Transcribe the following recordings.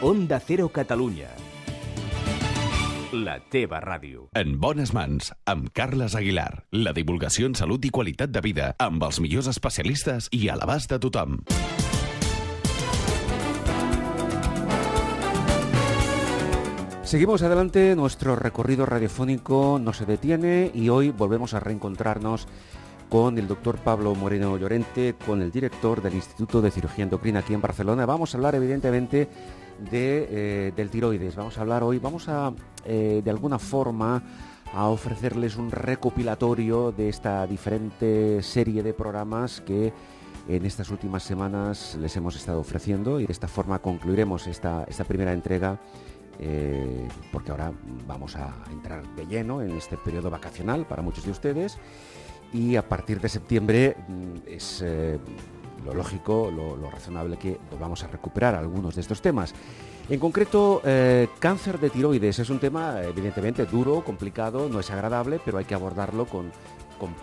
Onda Cero Catalunya. La teva ràdio. En bones mans, amb Carles Aguilar. La divulgació en salut i qualitat de vida, amb els millors especialistes i a l'abast de tothom. Seguimos adelante, nuestro recorrido radiofónico no se detiene y hoy volvemos a reencontrarnos con el doctor Pablo Moreno Llorente, con el director del Instituto de Cirugía Endocrina aquí en Barcelona. Vamos a hablar evidentemente del tiroides. Vamos a hablar hoy, de alguna forma a ofrecerles un recopilatorio de esta diferente serie de programas que en estas últimas semanas les hemos estado ofreciendo, y de esta forma concluiremos esta primera entrega, porque ahora vamos a entrar de lleno en este periodo vacacional para muchos de ustedes, y a partir de septiembre es lo lógico, lo razonable que volvamos a recuperar algunos de estos temas. En concreto, cáncer de tiroides es un tema evidentemente duro, complicado, no es agradable, pero hay que abordarlo con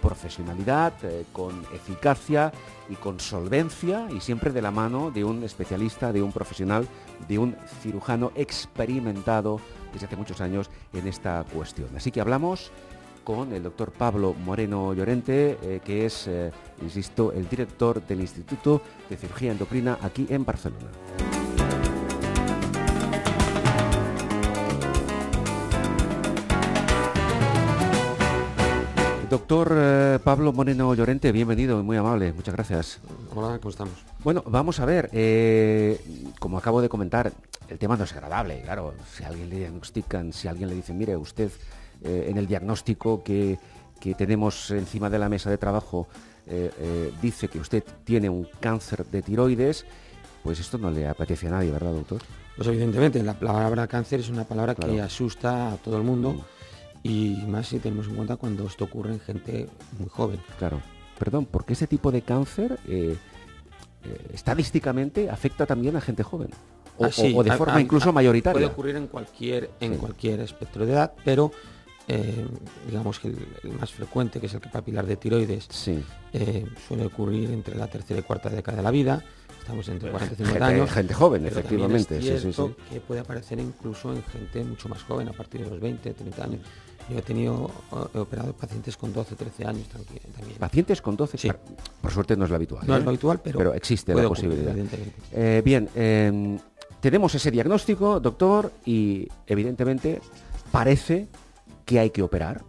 profesionalidad, con eficacia y con solvencia, y siempre de la mano de un especialista, de un profesional, de un cirujano experimentado desde hace muchos años en esta cuestión. Así que hablamos con el doctor Pablo Moreno Llorente, que es, insisto, el director del Instituto de Cirugía Endocrina aquí en Barcelona. Doctor Pablo Moreno Llorente, bienvenido, muy amable, muchas gracias. Hola, ¿cómo estamos? Bueno, vamos a ver, como acabo de comentar, el tema no es agradable, claro. Si a alguien le diagnostican, si a alguien le dicen, mire, usted en el diagnóstico que tenemos encima de la mesa de trabajo dice que usted tiene un cáncer de tiroides, pues esto no le apetece a nadie, ¿verdad, doctor? Pues evidentemente, la palabra cáncer es una palabra que asusta a todo el mundo. Y más si tenemos en cuenta cuando esto ocurre en gente muy joven. Claro. Perdón, porque ese tipo de cáncer estadísticamente afecta también a gente joven. O de forma incluso mayoritaria. Puede ocurrir en cualquier espectro de edad, pero digamos que el más frecuente, que es el papilar de tiroides, suele ocurrir entre la tercera y cuarta década de la vida. Estamos entre 40 y 50 años. Gente joven, efectivamente. Es cierto que puede aparecer incluso en gente mucho más joven, a partir de los 20, 30 años. Yo he operado pacientes con 12, 13 años también. ¿Pacientes con 12? Sí. Por suerte no es lo habitual. No es lo habitual, pero existe la posibilidad. Evidentemente. Bien, tenemos ese diagnóstico, doctor, y evidentemente parece que hay que operar.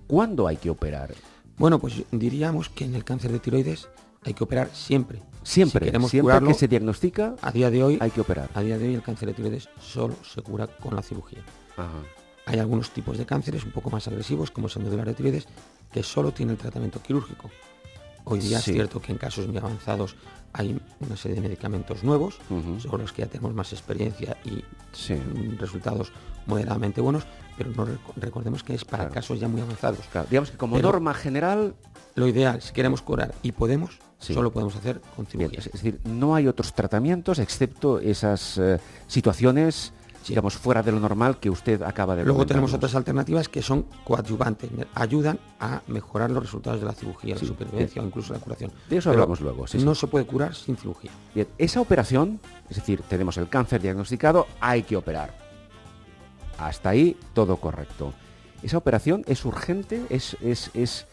¿Cuándo hay que operar? Bueno, pues diríamos que en el cáncer de tiroides hay que operar siempre. Siempre, si queremos siempre curarlo, que se diagnostica, a día de hoy hay que operar. A día de hoy el cáncer de tiroides solo se cura con la cirugía. Ajá. Hay algunos tipos de cánceres un poco más agresivos, como es el medular de tiroides, que solo tiene el tratamiento quirúrgico. Hoy día es cierto que en casos muy avanzados hay una serie de medicamentos nuevos, sobre los que ya tenemos más experiencia y resultados moderadamente buenos, pero no recordemos que es para casos ya muy avanzados. Claro. Digamos que como norma general, lo ideal, si queremos curar y podemos, solo podemos hacer con cirugía. Bien, es decir, no hay otros tratamientos excepto esas situaciones, digamos, fuera de lo normal que usted acaba de Luego tenemos otras alternativas que son coadyuvantes, ayudan a mejorar los resultados de la cirugía, la supervivencia o incluso la curación. De eso hablamos luego. No se puede curar sin cirugía. Bien, esa operación, es decir, tenemos el cáncer diagnosticado, hay que operar. Hasta ahí todo correcto. Esa operación es urgente, es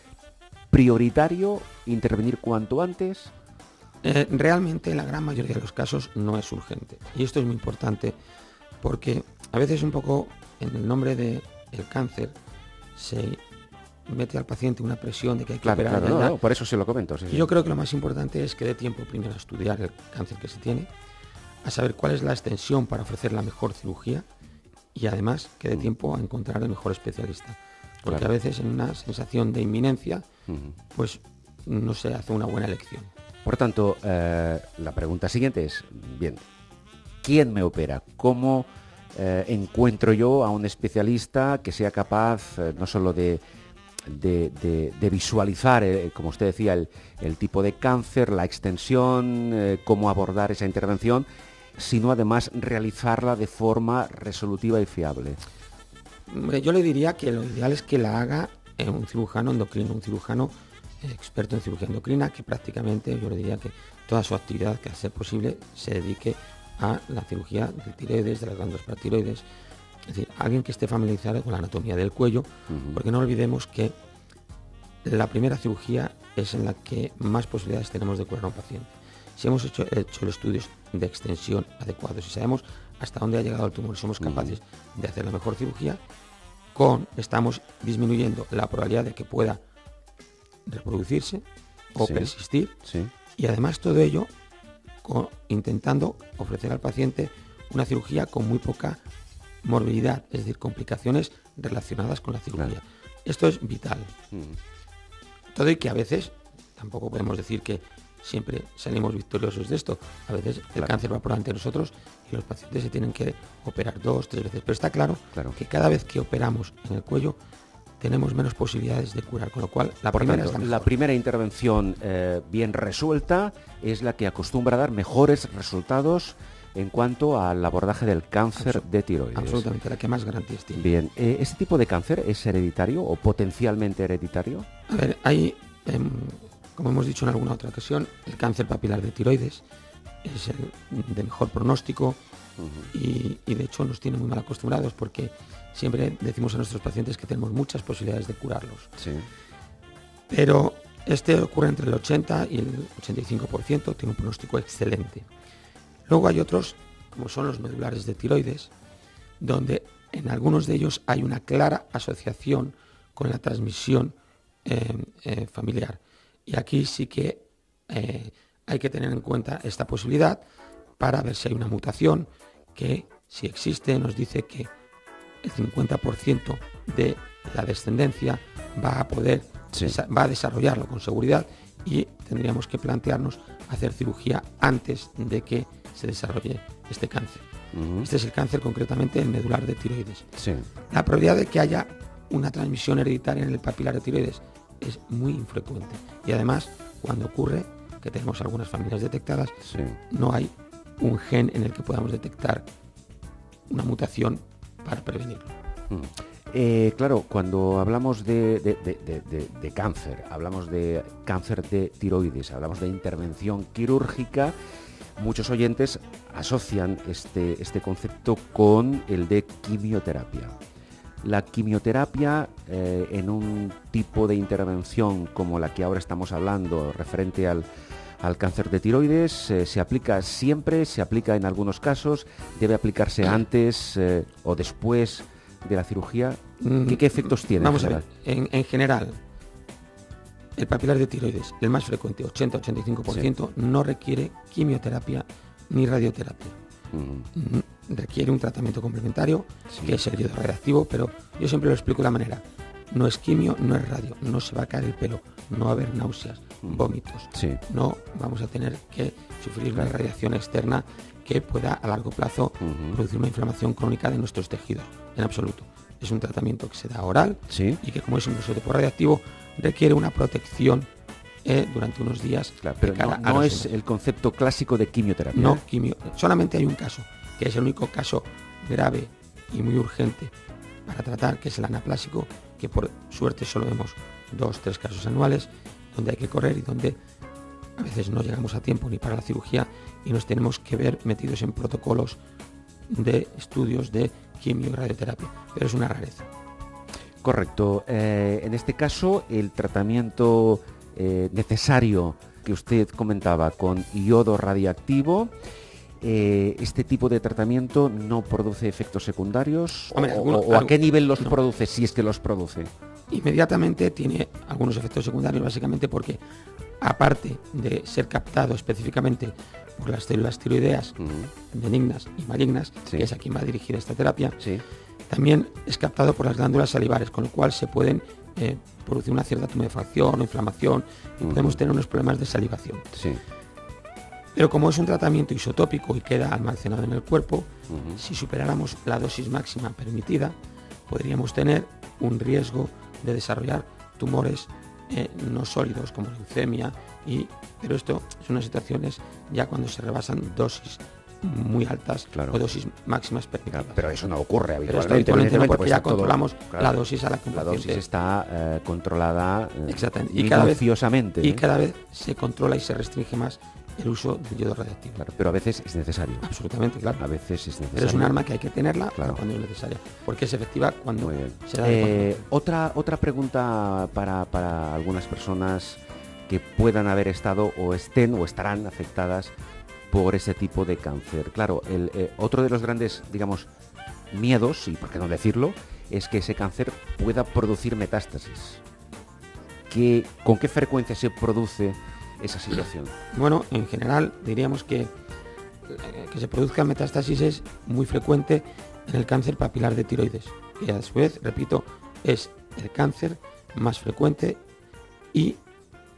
prioritario intervenir cuanto antes. Realmente en la gran mayoría de los casos no es urgente. Y esto es muy importante porque a veces un poco en el nombre del cáncer se mete al paciente una presión de que hay que operar. Claro, por eso se lo comento. Yo creo que lo más importante es que dé tiempo primero a estudiar el cáncer que se tiene, a saber cuál es la extensión para ofrecer la mejor cirugía y además que dé tiempo a encontrar el mejor especialista. Porque a veces en una sensación de inminencia, pues no se hace una buena elección. Por tanto, la pregunta siguiente es, bien, ¿quién me opera? ¿Cómo encuentro yo a un especialista que sea capaz no solo de visualizar, como usted decía, el tipo de cáncer, la extensión, cómo abordar esa intervención, sino además realizarla de forma resolutiva y fiable? Yo le diría que lo ideal es que la haga un cirujano endocrino, un cirujano experto en cirugía endocrina, que prácticamente yo le diría que toda su actividad, que a ser posible, se dedique a la cirugía del tiroides, de las glándulas paratiroides. Es decir, alguien que esté familiarizado con la anatomía del cuello, porque no olvidemos que la primera cirugía es en la que más posibilidades tenemos de curar a un paciente. Si hemos hecho los estudios de extensión adecuados y sabemos hasta dónde ha llegado el tumor, somos capaces de hacer la mejor cirugía, estamos disminuyendo la probabilidad de que pueda reproducirse o persistir, y además todo ello intentando ofrecer al paciente una cirugía con muy poca morbilidad, es decir, complicaciones relacionadas con la cirugía. Claro. Esto es vital. Todo, y que a veces tampoco podemos decir que siempre salimos victoriosos de esto. A veces el cáncer va por delante de nosotros y los pacientes se tienen que operar 2, 3 veces. Pero está claro que cada vez que operamos en el cuello tenemos menos posibilidades de curar, con lo cual la primera intervención bien resuelta es la que acostumbra a dar mejores resultados en cuanto al abordaje del cáncer de tiroides. Absolutamente, la que más garantías tiene. Bien, ¿este tipo de cáncer es hereditario o potencialmente hereditario? A ver, hay, como hemos dicho en alguna otra ocasión, el cáncer papilar de tiroides es el de mejor pronóstico y de hecho nos tiene muy mal acostumbrados, porque siempre decimos a nuestros pacientes que tenemos muchas posibilidades de curarlos. Sí. Pero este ocurre entre el 80 y el 85%, tiene un pronóstico excelente. Luego hay otros, como son los nodulares de tiroides, donde en algunos de ellos hay una clara asociación con la transmisión familiar. Y aquí sí que hay que tener en cuenta esta posibilidad para ver si hay una mutación que, si existe, nos dice que el 50% de la descendencia va a desarrollarlo con seguridad, y tendríamos que plantearnos hacer cirugía antes de que se desarrolle este cáncer. Este es el cáncer concretamente el medular de tiroides. Sí. La probabilidad de que haya una transmisión hereditaria en el papilar de tiroides es muy infrecuente, y además cuando ocurre, que tenemos algunas familias detectadas, no hay un gen en el que podamos detectar una mutación para prevenirlo. Claro, cuando hablamos de cáncer, hablamos de cáncer de tiroides, hablamos de intervención quirúrgica, muchos oyentes asocian este concepto con el de quimioterapia. La quimioterapia en un tipo de intervención como la que ahora estamos hablando, referente al cáncer de tiroides, se aplica siempre, se aplica en algunos casos, debe aplicarse antes o después de la cirugía. ¿Qué efectos tiene? Vamos a ver, en general, el papilar de tiroides, el más frecuente, 80-85%, no requiere quimioterapia ni radioterapia. Requiere un tratamiento complementario, que es el iodo radiactivo, pero yo siempre lo explico de la manera: no es quimio, no es radio, no se va a caer el pelo, no va a haber náuseas, vómitos, no vamos a tener que sufrir una radiación externa que pueda a largo plazo producir una inflamación crónica de nuestros tejidos, en absoluto. Es un tratamiento que se da oral y que, como es un isótopo radiactivo, requiere una protección durante unos días. Claro, pero no es el concepto clásico de quimioterapia. No, solamente hay un caso, que es el único caso grave y muy urgente para tratar, que es el anaplásico, que por suerte solo vemos 2-3 casos anuales, donde hay que correr y donde a veces no llegamos a tiempo ni para la cirugía y nos tenemos que ver metidos en protocolos de estudios de quimio y radioterapia, pero es una rareza. Correcto. En este caso, el tratamiento necesario que usted comentaba con iodo radiactivo, ¿este tipo de tratamiento no produce efectos secundarios? Hombre, ¿O a qué nivel los produce, si es que los produce? Inmediatamente tiene algunos efectos secundarios, básicamente porque, aparte de ser captado específicamente por las células tiroideas benignas y malignas, que es a quien va dirigida esta terapia, también es captado por las glándulas salivares, con lo cual se pueden producir una cierta tumefacción o inflamación y podemos tener unos problemas de salivación. Pero como es un tratamiento isotópico y queda almacenado en el cuerpo, si superáramos la dosis máxima permitida, podríamos tener un riesgo de desarrollar tumores no sólidos como leucemia, pero esto es unas situaciones ya cuando se rebasan dosis muy altas o dosis máximas permitidas. Pero eso no ocurre habitualmente. Pero esto porque ya controlamos la dosis a la que la dosis está controlada minuciosamente. Y cada vez se controla y se restringe más el uso del yodo radiactivo. Claro, pero a veces es necesario. Absolutamente, claro. A veces es necesario. Pero es un arma que hay que tenerla Claro. cuando es necesaria, porque es efectiva cuando Muy bien. se da adecuadamente. Otra pregunta para algunas personas que puedan haber estado o estén o estarán afectadas por ese tipo de cáncer. Claro, otro de los grandes, digamos, miedos, y por qué no decirlo, es que ese cáncer pueda producir metástasis. ¿Con qué frecuencia se produce esa situación? Bueno, en general diríamos que se produzca metástasis es muy frecuente en el cáncer papilar de tiroides, que a su vez, repito, es el cáncer más frecuente y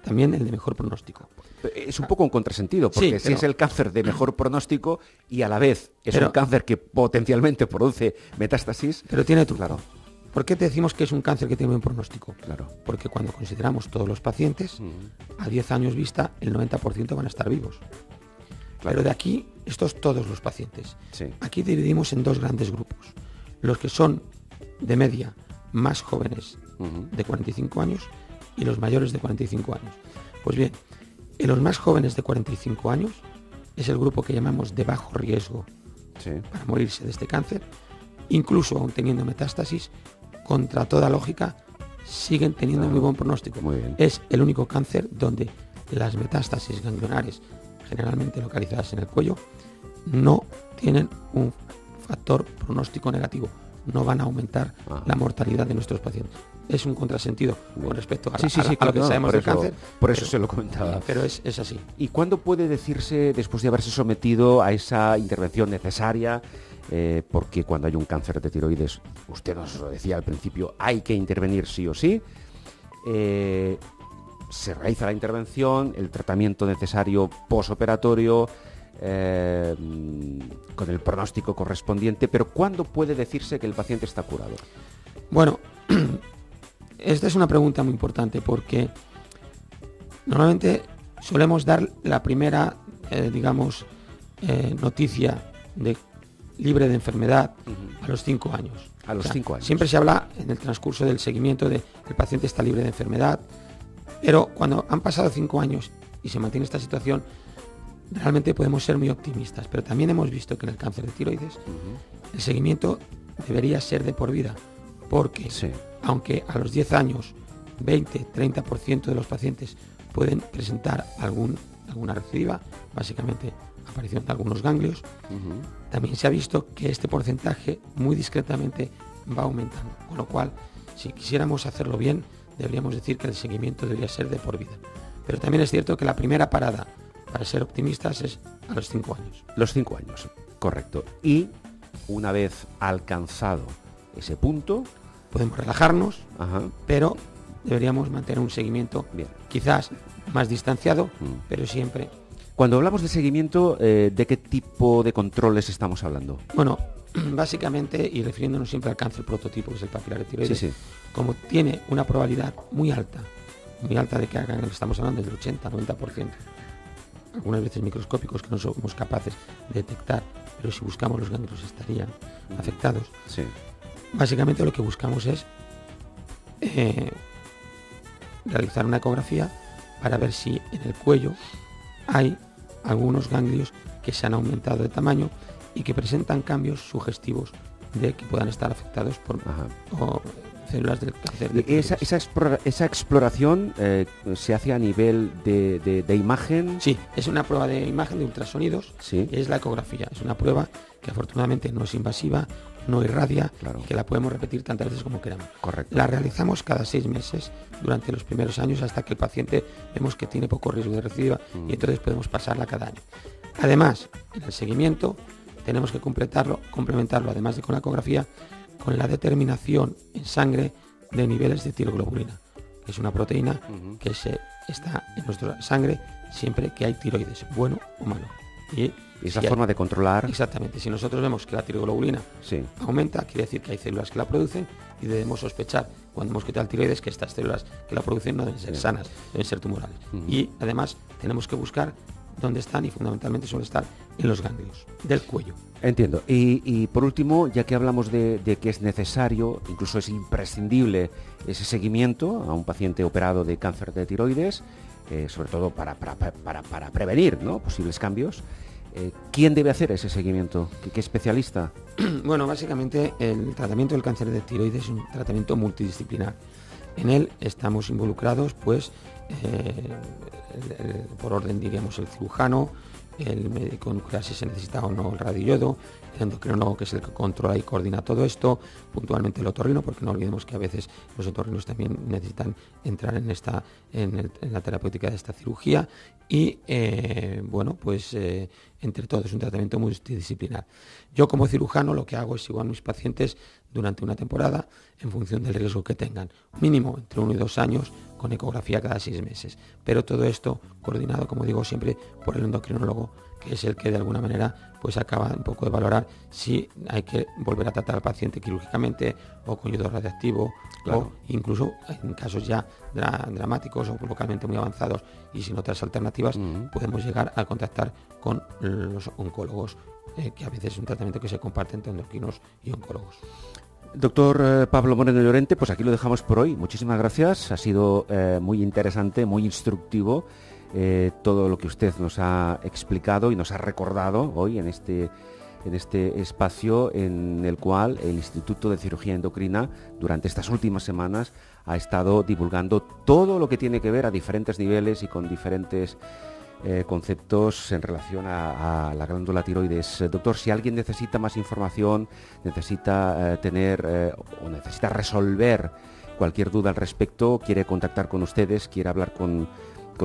también el de mejor pronóstico. Es un poco un contrasentido, porque Sí, si es el cáncer de mejor pronóstico y a la vez es un cáncer que potencialmente produce metástasis... Pero tiene truco. Claro. ¿Por qué te decimos que es un cáncer que tiene buen pronóstico? Claro. Porque cuando consideramos todos los pacientes, a 10 años vista, el 90% van a estar vivos. Claro. Pero de aquí, estos todos los pacientes. Sí. Aquí dividimos en dos grandes grupos. Los que son de media más jóvenes de 45 años y los mayores de 45 años. Pues bien, en los más jóvenes de 45 años es el grupo que llamamos de bajo riesgo para morirse de este cáncer. Incluso aún teniendo metástasis, contra toda lógica, siguen teniendo muy buen pronóstico. Muy bien. Es el único cáncer donde las metástasis ganglionares, generalmente localizadas en el cuello, no tienen un factor pronóstico negativo. No van a aumentar la mortalidad de nuestros pacientes. Es un contrasentido con respecto a, a lo que sabemos del cáncer. Por eso se lo comentaba. Pero es así. ¿Y cuándo puede decirse, después de haberse sometido a esa intervención necesaria, porque cuando hay un cáncer de tiroides, usted nos lo decía al principio, hay que intervenir sí o sí, se realiza la intervención, el tratamiento necesario posoperatorio, con el pronóstico correspondiente, pero ¿cuándo puede decirse que el paciente está curado? Bueno, esta es una pregunta muy importante porque normalmente solemos dar la primera, noticia de libre de enfermedad a los 5 años. A los 5 años. Siempre se habla en el transcurso del seguimiento de que el paciente está libre de enfermedad, pero cuando han pasado 5 años y se mantiene esta situación, realmente podemos ser muy optimistas, pero también hemos visto que en el cáncer de tiroides el seguimiento debería ser de por vida, porque aunque a los 10 años 20-30% de los pacientes pueden presentar alguna recidiva, básicamente aparición de algunos ganglios, también se ha visto que este porcentaje muy discretamente va aumentando, con lo cual, si quisiéramos hacerlo bien, deberíamos decir que el seguimiento debería ser de por vida. Pero también es cierto que la primera parada, para ser optimistas, es a los 5 años. Los 5 años, correcto. Y una vez alcanzado ese punto, podemos relajarnos, pero deberíamos mantener un seguimiento quizás más distanciado, pero siempre. Cuando hablamos de seguimiento, ¿de qué tipo de controles estamos hablando? Bueno, básicamente, y refiriéndonos siempre al cáncer prototipo, que es el papilar de tiroides, como tiene una probabilidad muy alta de que hagan, estamos hablando del 80-90%, algunas veces microscópicos que no somos capaces de detectar, pero si buscamos los ganglios estarían afectados. Básicamente lo que buscamos es realizar una ecografía para ver si en el cuello hay algunos ganglios que se han aumentado de tamaño y que presentan cambios sugestivos de que puedan estar afectados por células del cáncer de tiroides. Esa exploración se hace a nivel de imagen. Sí, es una prueba de imagen de ultrasonidos, es la ecografía. Es una prueba que afortunadamente no es invasiva, no irradia, y que la podemos repetir tantas veces como queramos. Correcto. La realizamos cada 6 meses durante los primeros años hasta que el paciente vemos que tiene poco riesgo de recidiva y entonces podemos pasarla cada año. Además, en el seguimiento tenemos que complementarlo, además de con la ecografía, con la determinación en sangre de niveles de tiroglobulina, que es una proteína que está en nuestra sangre siempre que hay tiroides, bueno o malo. Y es la forma de controlar. Exactamente. Si nosotros vemos que la tiroglobulina aumenta, quiere decir que hay células que la producen y debemos sospechar, cuando hemos quitado el tiroides, que estas células que la producen no deben ser sanas, deben ser tumorales. Y además tenemos que buscar dónde están, y fundamentalmente suele estar en los ganglios del cuello. Entiendo. Y por último, ya que hablamos de que es necesario, incluso es imprescindible ese seguimiento a un paciente operado de cáncer de tiroides, sobre todo para prevenir, ¿no?, posibles cambios. ¿Quién debe hacer ese seguimiento? ¿Qué especialista? Bueno, básicamente el tratamiento del cáncer de tiroides es un tratamiento multidisciplinar. En él estamos involucrados, pues, por orden, diríamos, el cirujano, el médico nuclear si se necesita o no el radioiodo, el endocrinólogo, que es el que controla y coordina todo esto, puntualmente el otorrino, porque no olvidemos que a veces los otorrinos también necesitan entrar en la terapéutica de esta cirugía, y entre todos es un tratamiento multidisciplinar. Yo, como cirujano, lo que hago es sigo a mis pacientes durante una temporada en función del riesgo que tengan, mínimo entre 1 y 2 años, con ecografía cada 6 meses, pero todo esto coordinado, como digo siempre, por el endocrinólogo, que es el que de alguna manera pues acaba un poco de valorar si hay que volver a tratar al paciente quirúrgicamente o con yodo radioactivo, claro, o incluso en casos ya dramáticos o localmente muy avanzados y sin otras alternativas, podemos llegar a contactar con los oncólogos, que a veces es un tratamiento que se comparte entre endocrinos y oncólogos. Doctor Pablo Moreno Llorente, pues aquí lo dejamos por hoy. Muchísimas gracias, ha sido muy interesante, muy instructivo todo lo que usted nos ha explicado y nos ha recordado hoy en este espacio en el cual el Instituto de Cirugía Endocrina durante estas últimas semanas ha estado divulgando todo lo que tiene que ver a diferentes niveles y con diferentes conceptos en relación a la glándula tiroides. Doctor, si alguien necesita más información, necesita o necesita resolver cualquier duda al respecto, quiere contactar con ustedes, quiere hablar con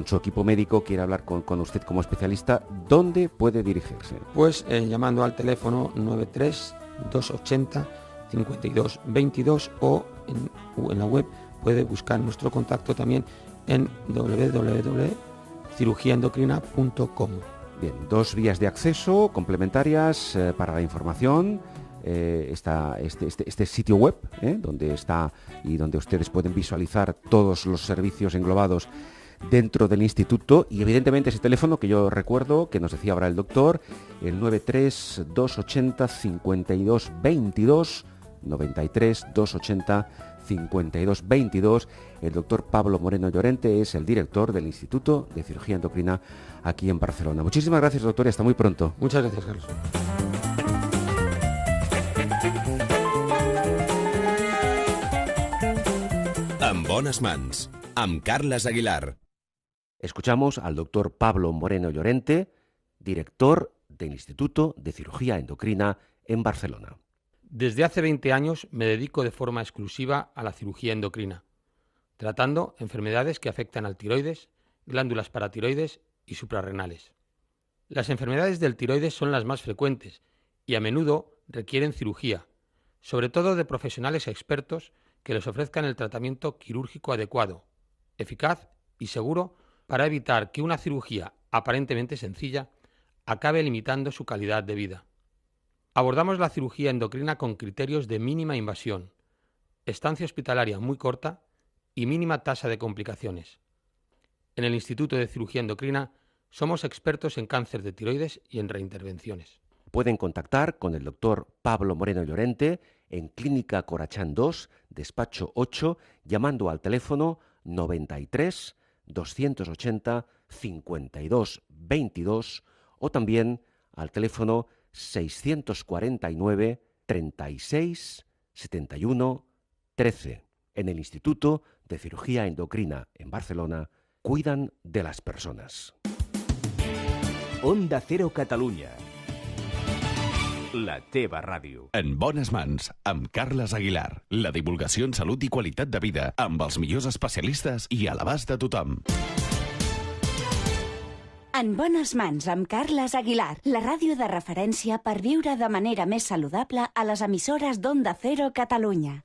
su equipo médico, quiere hablar con usted como especialista, ¿dónde puede dirigirse? Pues llamando al teléfono 93-280-5222 o en la web puede buscar nuestro contacto también en www.cirugiaendocrina.com. Bien, 2 vías de acceso complementarias para la información. Está este sitio web donde está y donde ustedes pueden visualizar todos los servicios englobados dentro del instituto, y evidentemente ese teléfono que yo recuerdo, que nos decía ahora el doctor, el 93-280-5222, 93-280-5222. El doctor Pablo Moreno Llorente es el director del Instituto de Cirugía Endocrina aquí en Barcelona. Muchísimas gracias, doctor, y hasta muy pronto. Muchas gracias, Carlos. En bones mans, amb Carles Aguilar. Escuchamos al doctor Pablo Moreno Llorente, director del Instituto de Cirugía Endocrina en Barcelona. Desde hace 20 años me dedico de forma exclusiva a la cirugía endocrina, tratando enfermedades que afectan al tiroides, glándulas paratiroides y suprarrenales. Las enfermedades del tiroides son las más frecuentes y a menudo requieren cirugía, sobre todo de profesionales expertos que les ofrezcan el tratamiento quirúrgico adecuado, eficaz y seguro para evitar que una cirugía aparentemente sencilla acabe limitando su calidad de vida. Abordamos la cirugía endocrina con criterios de mínima invasión, estancia hospitalaria muy corta y mínima tasa de complicaciones. En el Instituto de Cirugía Endocrina somos expertos en cáncer de tiroides y en reintervenciones. Pueden contactar con el doctor Pablo Moreno Llorente en Clínica Corachán 2, despacho 8, llamando al teléfono 93 280 52 22 o también al teléfono 649 36 71 13. En el Instituto de Cirugía Endocrina en Barcelona cuidan de las personas. Onda Cero Catalunya. La teva ràdio. En bones mans, amb Carles Aguilar. La divulgació en salut i qualitat de vida, amb els millors especialistes i a l'abast de tothom. En bones mans, amb Carles Aguilar, la ràdio de referència per viure de manera més saludable a les emissores d'Onda Cero Catalunya.